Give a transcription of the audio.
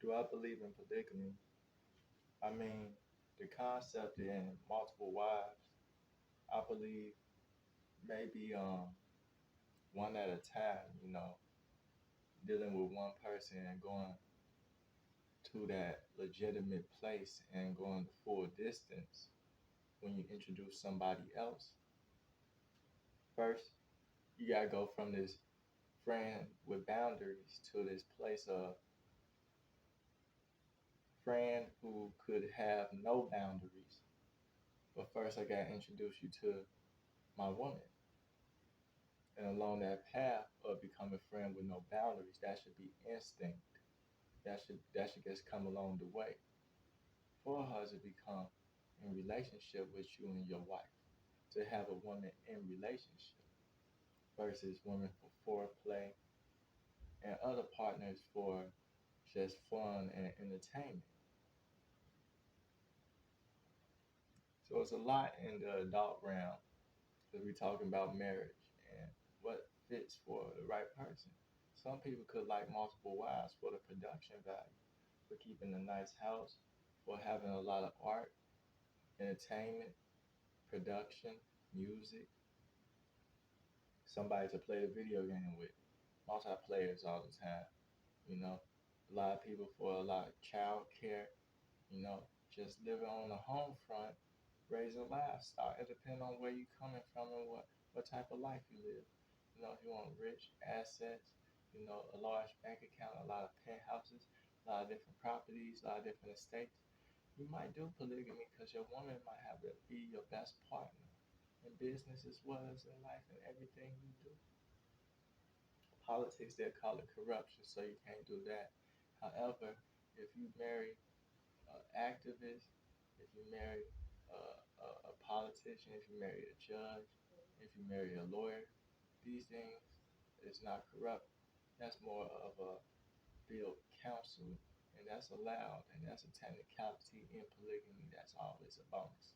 Do I believe in polygamy? I mean, the concept in multiple wives, I believe maybe one at a time, dealing with one person and going to that legitimate place and going the full distance when you introduce somebody else. First, you gotta go from this friend with boundaries to this place of friend who could have no boundaries. But first, I gotta introduce you to my woman. And along that path of becoming a friend with no boundaries, that should be instinct. That should just come along the way for her to become in relationship with you and your wife. To have a woman in relationship versus women for foreplay and other partners for just fun and entertainment. So it's a lot in the adult realm because we're talking about marriage and what fits for the right person. Some people could like multiple wives for the production value, for keeping a nice house, for having a lot of art, entertainment, production, music, somebody to play the video game with, multiplayers all the time, you know. A lot of people for a lot of child care, just living on the home front, raising livestock. It depends on where you're coming from and what type of life you live. If you want rich assets, a large bank account, a lot of penthouses, a lot of different properties, a lot of different estates, you might do polygamy because your woman might have to be your best partner in business as well as in life and everything you do. Politics, they call it corruption, so you can't do that. However, if you marry an activist, if you marry a politician, if you marry a judge, if you marry a lawyer, these things is not corrupt. That's more of a build counsel, and that's allowed, and that's a technicality in polygamy. That's always a bonus.